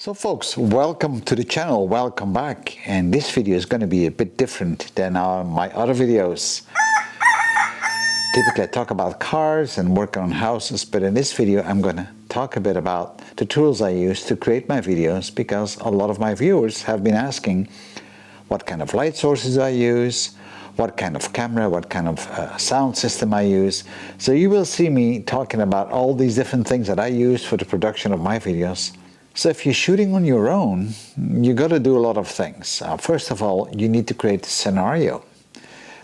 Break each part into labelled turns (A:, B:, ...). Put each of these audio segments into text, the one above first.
A: So folks, welcome to the channel, welcome back, and this video is going to be a bit different than my other videos. Typically I talk about cars and work on houses, but in this video I'm going to talk a bit about the tools I use to create my videos, because a lot of my viewers have been asking what kind of light sources I use, what kind of camera, what kind of sound system I use. So you will see me talking about all these different things that I use for the production of my videos. So if you're shooting on your own, you got to do a lot of things. First of all, you need to create a scenario.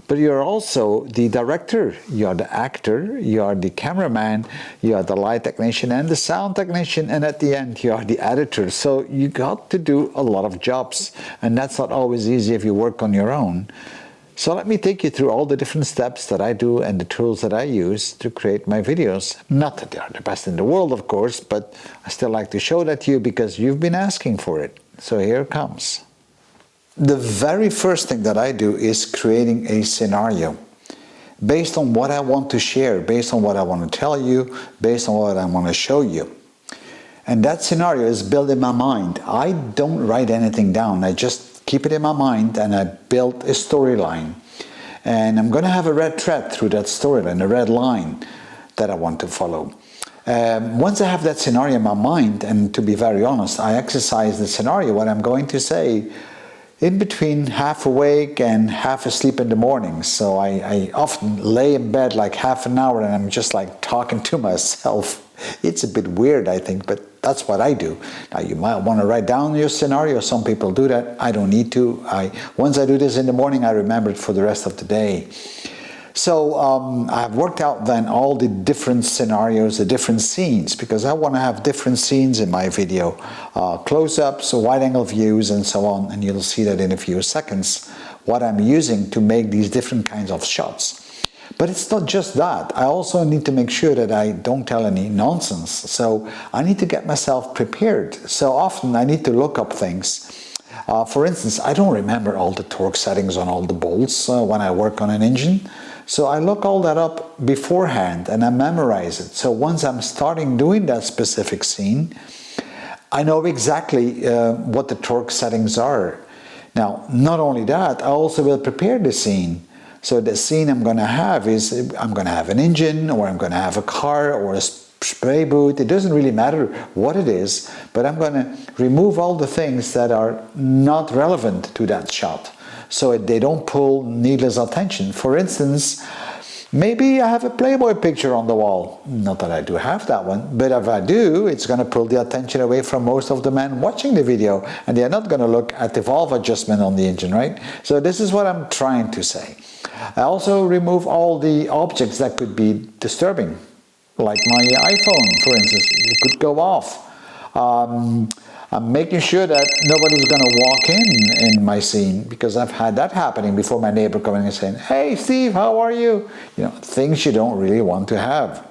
A: But you're also the director, you are the actor, you are the cameraman, you are the light technician and the sound technician, and at the end you are the editor. So you got to do a lot of jobs, and that's not always easy if you work on your own. So let me take you through all the different steps that I do and the tools that I use to create my videos. Not that they are the best in the world, of course, but I still like to show that to you because you've been asking for it. So here it comes. The very first thing that I do is creating a scenario based on what I want to share, based on what I want to tell you, based on what I want to show you. And that scenario is built in my mind. I don't write anything down. I just keep it in my mind and I build a storyline. And I'm going to have a red thread through that storyline, a red line that I want to follow. Once I have that scenario in my mind, and to be very honest, I exercise the scenario, what I'm going to say, in between half awake and half asleep in the morning. So I often lay in bed like half an hour and I'm just like talking to myself. It's a bit weird, I think, but that's what I do. Now you might want to write down your scenario. Some people do that. I don't need to. Once I do this in the morning, I remember it for the rest of the day. So I've worked out then all the different scenarios, the different scenes, because I want to have different scenes in my video. Close-ups, wide-angle views, and so on. And you'll see that in a few seconds, what I'm using to make these different kinds of shots. But it's not just that. I also need to make sure that I don't tell any nonsense. So I need to get myself prepared. So often I need to look up things. For instance, I don't remember all the torque settings on all the bolts when I work on an engine. So I look all that up beforehand and I memorize it. So once I'm starting doing that specific scene, I know exactly what the torque settings are. Now, not only that, I also will prepare the scene. So the scene I'm going to have is, I'm going to have an engine, or I'm going to have a car, or a spray booth. It doesn't really matter what it is, but I'm going to remove all the things that are not relevant to that shot, so they don't pull needless attention. For instance, maybe I have a Playboy picture on the wall. Not that I do have that one, but if I do, it's going to pull the attention away from most of the men watching the video, and they're not going to look at the valve adjustment on the engine, right? So this is what I'm trying to say. I also remove all the objects that could be disturbing, like my iPhone, for instance. It could go off. I'm making sure that nobody's going to walk in my scene, because I've had that happening before. My neighbor coming and saying, "Hey Steve, how are you?" You know, things you don't really want to have.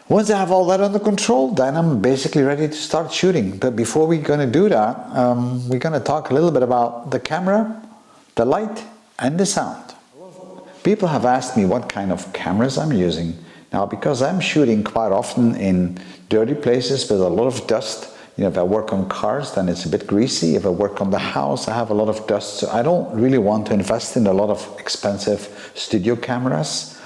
A: Once I have all that under control, then I'm basically ready to start shooting. But before we're going to do that, we're going to talk a little bit about the camera, the light, and the sound. People have asked me what kind of cameras I'm using. Now, because I'm shooting quite often in dirty places with a lot of dust, you know, if I work on cars, then it's a bit greasy. If I work on the house, I have a lot of dust. So I don't really want to invest in a lot of expensive studio cameras,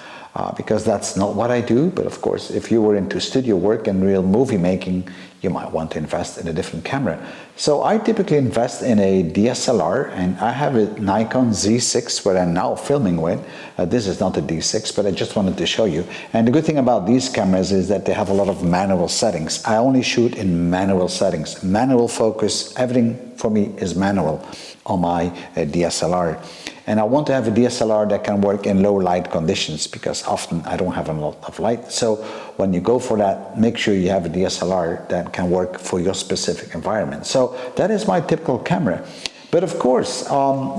A: because that's not what I do. But of course, if you were into studio work and real movie making, you might want to invest in a different camera. So I typically invest in a DSLR, and I have a Nikon Z6 where I'm now filming with. This is not a D6, but I just wanted to show you. And the good thing about these cameras is that they have a lot of manual settings. I only shoot in manual settings. Manual focus, everything for me is manual on my DSLR. And I want to have a DSLR that can work in low light conditions, because often I don't have a lot of light. So when you go for that, make sure you have a DSLR that can work for your specific environment. So that is my typical camera. But of course,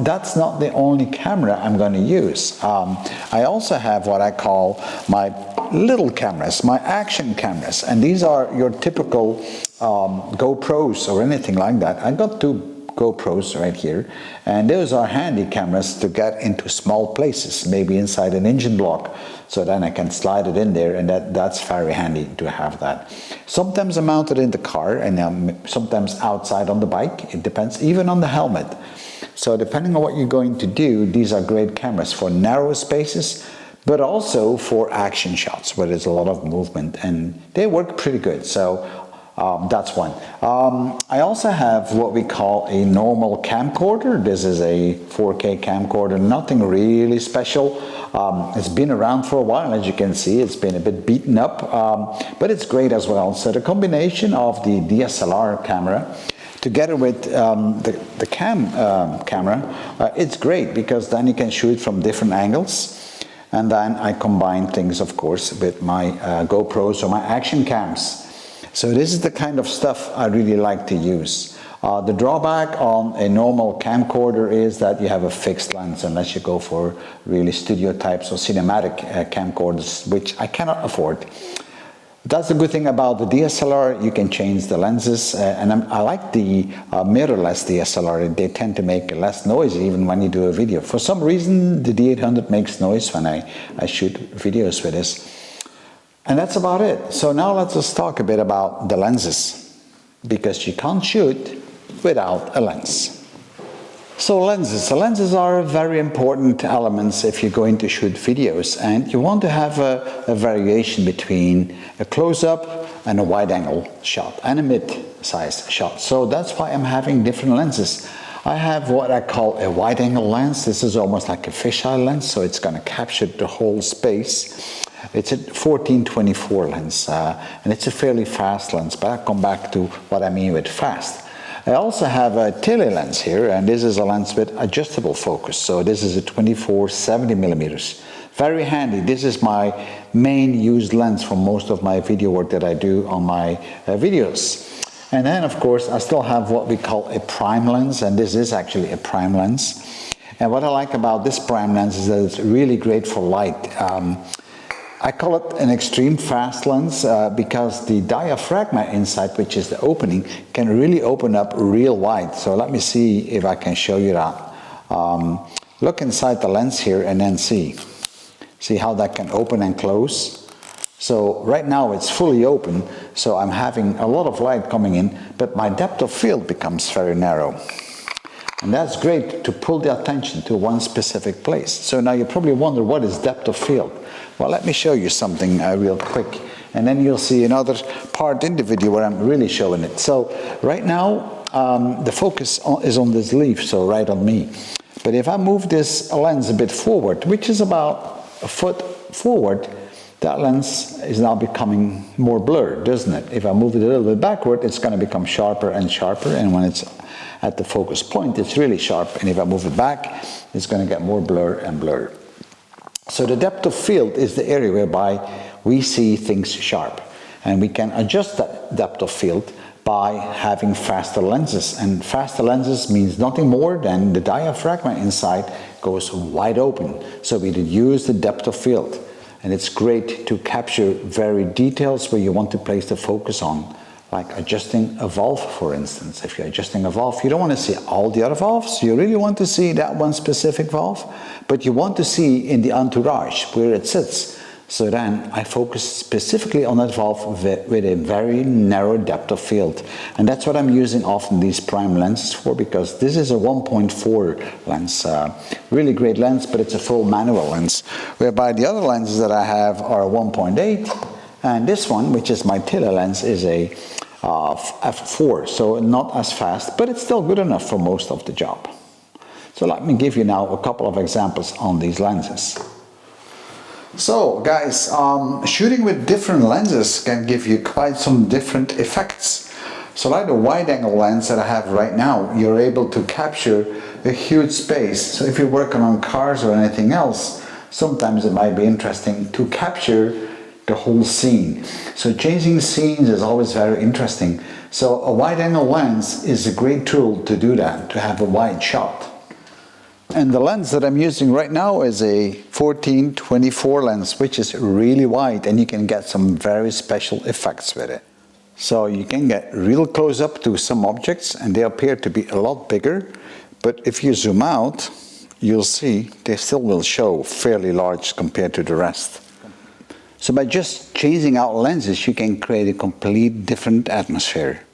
A: that's not the only camera I'm going to use. I also have what I call my little cameras, my action cameras. And these are your typical GoPros or anything like that. I got two GoPros right here, and those are handy cameras to get into small places, maybe inside an engine block, so then I can slide it in there, and that's very handy to have that. Sometimes I'm mounted in the car, and sometimes outside on the bike. It depends, even on the helmet. So depending on what you're going to do, these are great cameras for narrow spaces, but also for action shots where there's a lot of movement, and they work pretty good. So that's one. I also have what we call a normal camcorder. This is a 4K camcorder, nothing really special. It's been around for a while, as you can see. It's been a bit beaten up, but it's great as well. So the combination of the DSLR camera together with the camera, it's great, because then you can shoot from different angles. And then I combine things, of course, with my GoPros or my action cams. So this is the kind of stuff I really like to use. The drawback on a normal camcorder is that you have a fixed lens, unless you go for really studio types or cinematic camcorders, which I cannot afford. That's the good thing about the DSLR. You can change the lenses, and I like the mirrorless DSLR. They tend to make less noise even when you do a video. For some reason, the D800 makes noise when I shoot videos with this. And that's about it. So now let's just talk a bit about the lenses, because you can't shoot without a lens. So lenses. The lenses are very important elements if you're going to shoot videos, and you want to have a variation between a close-up and a wide-angle shot and a mid-sized shot. So that's why I'm having different lenses. I have what I call a wide-angle lens. This is almost like a fisheye lens, so it's going to capture the whole space. It's a 14-24 lens, and it's a fairly fast lens, but I'll come back to what I mean with fast. I also have a tele lens here, and this is a lens with adjustable focus. So this is a 24-70 millimeters. Very handy. This is my main used lens for most of my video work that I do on my videos. And then, of course, I still have what we call a prime lens, and this is actually a prime lens. And what I like about this prime lens is that it's really great for light. I call it an extreme fast lens because the diaphragm inside, which is the opening, can really open up real wide. So let me see if I can show you that. Look inside the lens here and then see how that can open and close. So right now it's fully open, so I'm having a lot of light coming in, but my depth of field becomes very narrow. And that's great to pull the attention to one specific place. So now you probably wonder, what is depth of field? Well, let me show you something real quick, and then you'll see another part in the video where I'm really showing it. So right now the focus is on this leaf, so right on me. But if I move this lens a bit forward, which is about a foot forward, that lens is now becoming more blurred, doesn't it? If I move it a little bit backward, it's going to become sharper and sharper, and when it's at the focus point, it's really sharp, and if I move it back, it's going to get more blur and blur. So the depth of field is the area whereby we see things sharp, and we can adjust that depth of field by having faster lenses. And faster lenses means nothing more than the diaphragm inside goes wide open, so we reduce the depth of field. And it's great to capture very details where you want to place the focus on, like adjusting a valve, for instance. If you're adjusting a valve, you don't want to see all the other valves. You really want to see that one specific valve, but you want to see in the entourage where it sits. So then I focus specifically on that valve with a very narrow depth of field. And that's what I'm using often these prime lenses for, because this is a 1.4 lens. Really great lens, but it's a full manual lens. Whereby the other lenses that I have are 1.8. And this one, which is my tele lens, is a f4. So not as fast, but it's still good enough for most of the job. So let me give you now a couple of examples on these lenses. So guys, shooting with different lenses can give you quite some different effects. So like the wide angle lens that I have right now, you're able to capture a huge space. So if you're working on cars or anything else, sometimes it might be interesting to capture the whole scene. So changing scenes is always very interesting. So a wide angle lens is a great tool to do that, to have a wide shot. And the lens that I'm using right now is a 14-24 lens, which is really wide, and you can get some very special effects with it. So you can get real close up to some objects and they appear to be a lot bigger, but if you zoom out, you'll see they still will show fairly large compared to the rest. So by just changing out lenses, you can create a complete different atmosphere.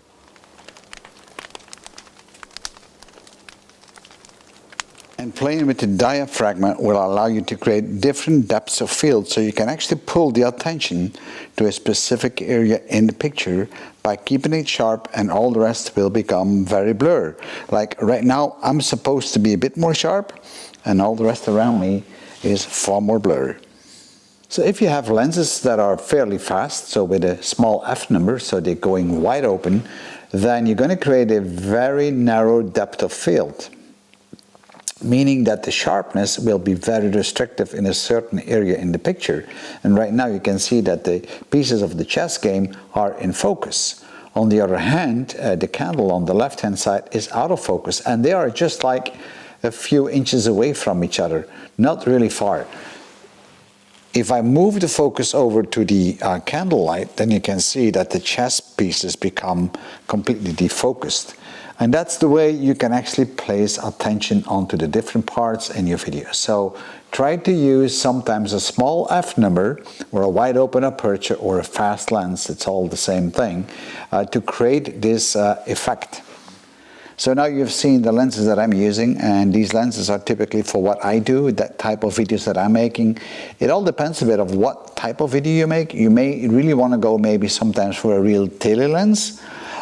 A: And playing with the diaphragm will allow you to create different depths of field, so you can actually pull the attention to a specific area in the picture by keeping it sharp, and all the rest will become very blurred. Like right now, I'm supposed to be a bit more sharp, and all the rest around me is far more blurred. So if you have lenses that are fairly fast, so with a small f number, so they're going wide open, then you're going to create a very narrow depth of field, meaning that the sharpness will be very restrictive in a certain area in the picture. And right now you can see that the pieces of the chess game are in focus. On the other hand, the candle on the left hand side is out of focus, and they are just like a few inches away from each other, not really far. If I move the focus over to the candle light, then you can see that the chess pieces become completely defocused. And that's the way you can actually place attention onto the different parts in your video. So try to use sometimes a small f number or a wide open aperture or a fast lens, it's all the same thing, to create this effect. So now you've seen the lenses that I'm using, and these lenses are typically for what I do, that type of videos that I'm making. It all depends a bit of what type of video you make. You may really want to go maybe sometimes for a real tele lens.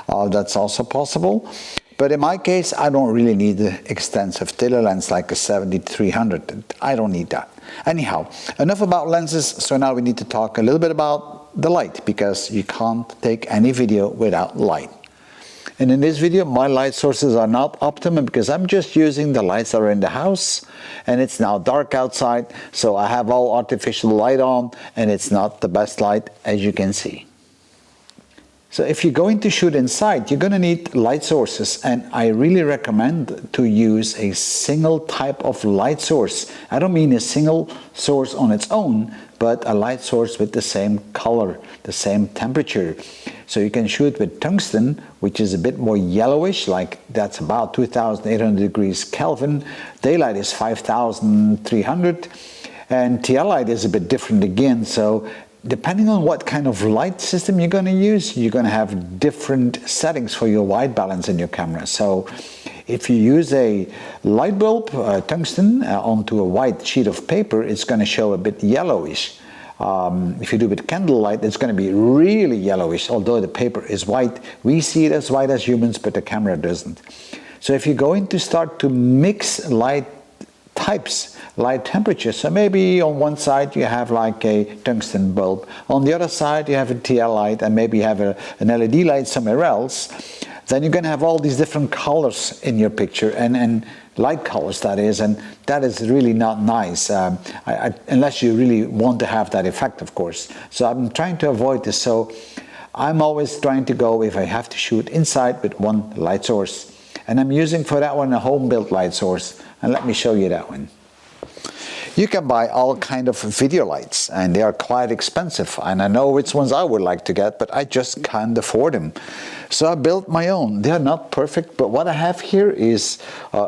A: That's also possible. But in my case, I don't really need the extensive tele lens like a 70-300. I don't need that. Anyhow, enough about lenses. So now we need to talk a little bit about the light, because you can't take any video without light. And in this video, my light sources are not optimum because I'm just using the lights that are in the house, and it's now dark outside, so I have all artificial light on, and it's not the best light, as you can see. So if you're going to shoot inside, you're going to need light sources, and I really recommend to use a single type of light source. I don't mean a single source on its own, but a light source with the same color, the same temperature. So you can shoot with tungsten, which is a bit more yellowish, like that's about 2,800 degrees Kelvin. Daylight is 5,300, and TL light is a bit different again. So depending on what kind of light system you're going to use, you're going to have different settings for your white balance in your camera. So if you use a light bulb, tungsten, onto a white sheet of paper, it's going to show a bit yellowish. If you do with candlelight, it's going to be really yellowish. Although the paper is white, we see it as white as humans, but the camera doesn't. So if you're going to start to mix light types, light temperatures, so maybe on one side you have like a tungsten bulb, on the other side you have a TL light, and maybe you have an LED light somewhere else, then you're going to have all these different colors in your picture, and light colors, that is, and that is really not nice, unless you really want to have that effect, of course. So I'm trying to avoid this. So I'm always trying to go, if I have to shoot inside, with one light source. And I'm using for that one a home-built light source. And let me show you that one. You can buy all kind of video lights, and they are quite expensive, and I know which ones I would like to get, but I just can't afford them. So I built my own. They are not perfect, but what I have here is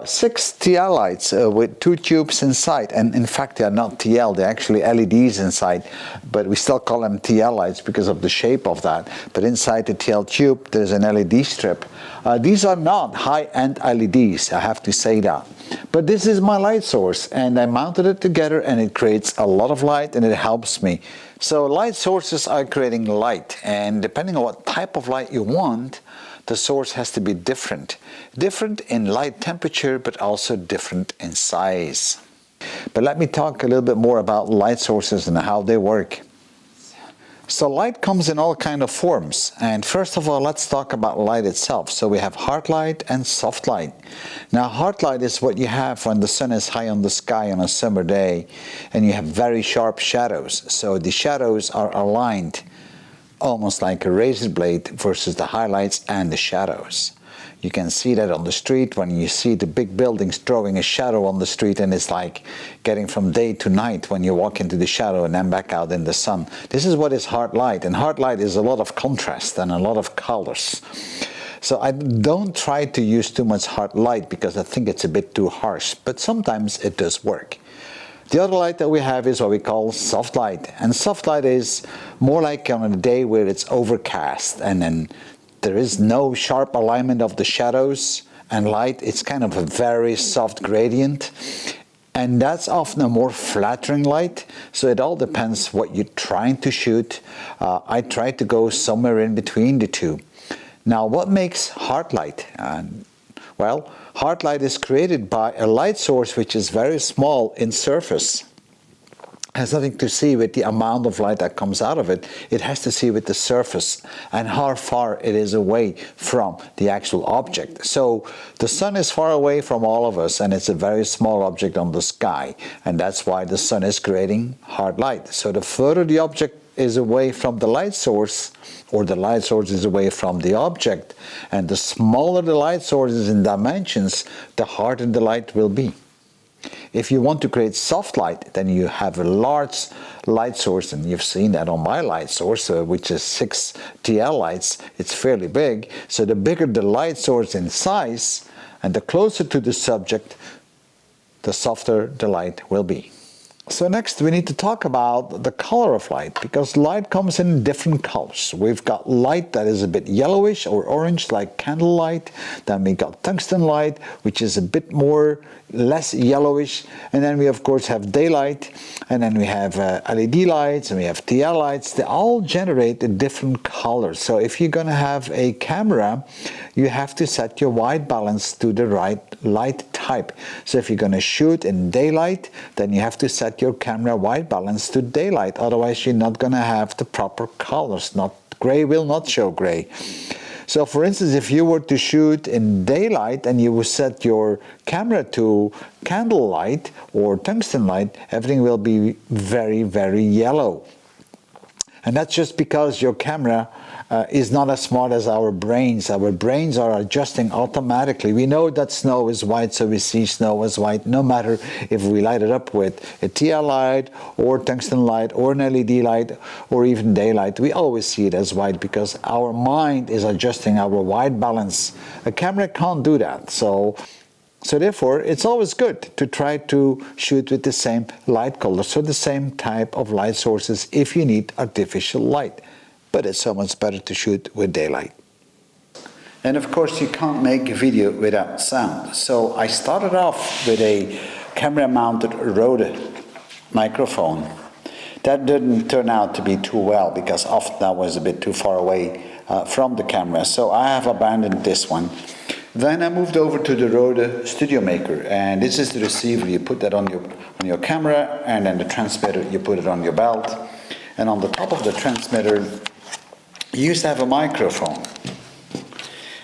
A: 6 TL lights with 2 tubes inside, and in fact they are not TL, they're actually LEDs inside, but we still call them TL lights because of the shape of that. But inside the TL tube there's an LED strip. These are not high-end LEDs, I have to say that. But this is my light source, and I mounted it together, and it creates a lot of light, and it helps me. So light sources are creating light, and depending on what type of light you want, the source has to be different. Different in light temperature, but also different in size. But let me talk a little bit more about light sources and how they work. So light comes in all kind of forms, and first of all let's talk about light itself. So we have hard light and soft light. Now hard light is what you have when the sun is high on the sky on a summer day and you have very sharp shadows. So the shadows are aligned almost like a razor blade versus the highlights and the shadows. You can see that on the street when you see the big buildings throwing a shadow on the street, and it's like getting from day to night when you walk into the shadow and then back out in the sun. This is what is hard light, and hard light is a lot of contrast and a lot of colors. So I don't try to use too much hard light because I think it's a bit too harsh, but sometimes it does work. The other light that we have is what we call soft light, and soft light is more like on a day where it's overcast and then there is no sharp alignment of the shadows and light. It's kind of a very soft gradient, and that's often a more flattering light. So it all depends what you're trying to shoot. I try to go somewhere in between the two. Now, what makes hard light? Well, hard light is created by a light source which is very small in surface. Has nothing to see with the amount of light that comes out of it. It has to see with the surface and how far it is away from the actual object. So the sun is far away from all of us, and it's a very small object on the sky, and that's why the sun is creating hard light. So the further the object is away from the light source, or the light source is away from the object, and the smaller the light source is in dimensions, the harder the light will be. If you want to create soft light, then you have a large light source, and you've seen that on my light source, which is 6 TL lights. It's fairly big. So the bigger the light source in size, and the closer to the subject, the softer the light will be. So next we need to talk about the color of light, because light comes in different colors. We've got light that is a bit yellowish or orange like candlelight. Then we got tungsten light, which is a bit less yellowish. And then we of course have daylight, and then we have LED lights, and we have TL lights. They all generate a different color. So if you're going to have a camera, you have to set your white balance to the right light type. So if you're going to shoot in daylight, then you have to set your camera white balance to daylight. Otherwise you're not going to have the proper colors. Gray will not show gray. So for instance, if you were to shoot in daylight and you would set your camera to candlelight or tungsten light, everything will be very, very yellow. And that's just because your camera is not as smart as our brains. Our brains are adjusting automatically. We know that snow is white, so we see snow as white, no matter if we light it up with a TL light or tungsten light or an LED light or even daylight. We always see it as white because our mind is adjusting our white balance. A camera can't do that. So therefore, it's always good to try to shoot with the same light color, so the same type of light sources if you need artificial light. But it's so much better to shoot with daylight. And of course, you can't make a video without sound. So I started off with a camera-mounted Rode microphone. That didn't turn out to be too well because often that was a bit too far away from the camera. So I have abandoned this one. Then I moved over to the Rode Studio Maker, and this is the receiver. You put that on your camera, and then the transmitter, you put it on your belt. And on the top of the transmitter, you used to have a microphone.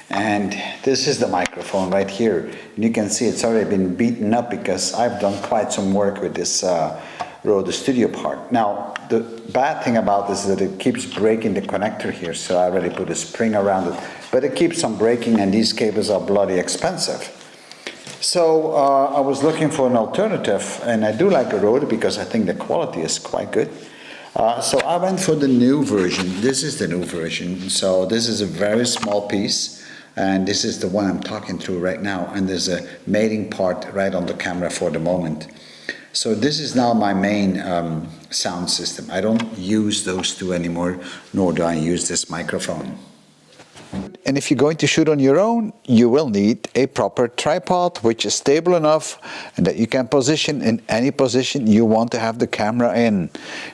A: And this is the microphone right here. And you can see it's already been beaten up because I've done quite some work with this Rode Studio part. Now, the bad thing about this is that it keeps breaking the connector here, so I already put a spring around it. But it keeps on breaking, and these cables are bloody expensive. So I was looking for an alternative, and I do like a Rode because I think the quality is quite good. So I went for the new version. This is the new version. So this is a very small piece, and this is the one I'm talking through right now. And there's a mating part right on the camera for the moment. So this is now my main sound system. I don't use those two anymore, nor do I use this microphone. And if you're going to shoot on your own, you will need a proper tripod which is stable enough and that you can position in any position you want to have the camera in.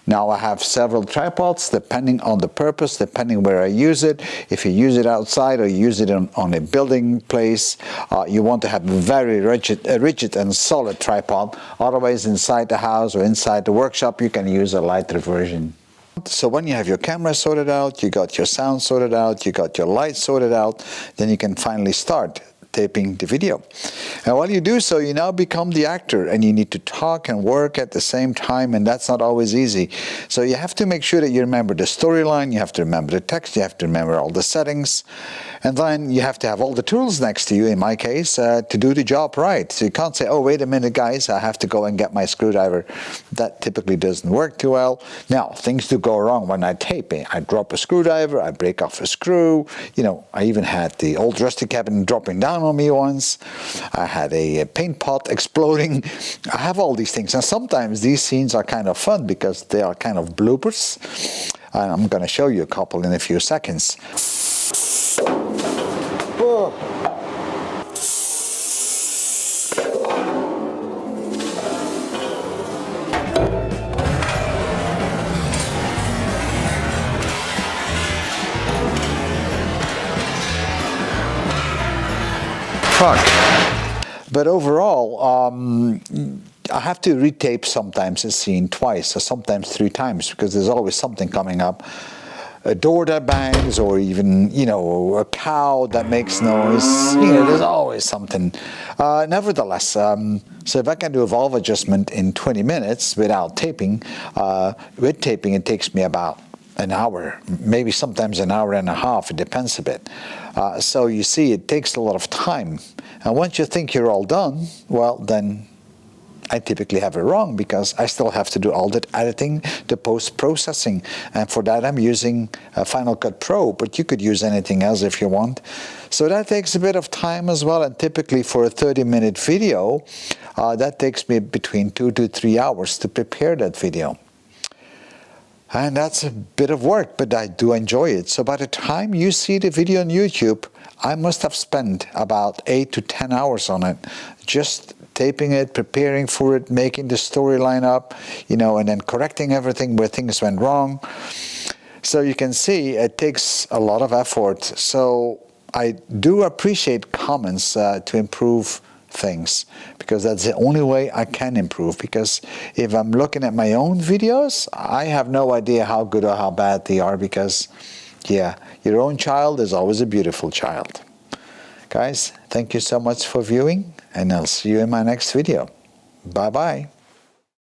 A: Now I have several tripods depending on the purpose, depending where I use it. If you use it outside or you use it on a building place, you want to have a very rigid and solid tripod. Otherwise, inside the house or inside the workshop, you can use a lighter version. So when you have your camera sorted out, you got your sound sorted out, you got your light sorted out, then you can finally start taping the video. And while you do so, you now become the actor, and you need to talk and work at the same time, and that's not always easy. So you have to make sure that you remember the storyline, you have to remember the text, you have to remember all the settings, and then you have to have all the tools next to you, in my case, to do the job right. So you can't say, oh, wait a minute, guys, I have to go and get my screwdriver. That typically doesn't work too well. Now, things do go wrong when I tape it. I drop a screwdriver, I break off a screw. You know, I even had the old rusty cabinet dropping down on me once. I had a paint pot exploding. I have all these things. And sometimes these scenes are kind of fun because they are kind of bloopers. And I'm going to show you a couple in a few seconds. Oh. Fuck. But overall, I have to retape sometimes a scene twice or sometimes 3 times because there's always something coming up. A door that bangs, or even, you know, a cow that makes noise. You know, there's always something. Nevertheless, so if I can do a valve adjustment in 20 minutes without taping, with taping it takes me about an hour, maybe sometimes an hour and a half, it depends a bit. So you see, it takes a lot of time. And once you think you're all done, well, then I typically have it wrong because I still have to do all that editing, the post-processing. And for that, I'm using Final Cut Pro, but you could use anything else if you want. So that takes a bit of time as well. And typically for a 30-minute video, that takes me between 2 to 3 hours to prepare that video. And that's a bit of work, but I do enjoy it. So by the time you see the video on YouTube, I must have spent about 8 to 10 hours on it, just taping it, preparing for it, making the storyline up, you know, and then correcting everything where things went wrong. So you can see it takes a lot of effort. So I do appreciate comments to improve things, because that's the only way I can improve. Because if I'm looking at my own videos, I have no idea how good or how bad they are, because yeah, your own child is always a beautiful child. Guys, thank you so much for viewing, and I'll see you in my next video. Bye bye.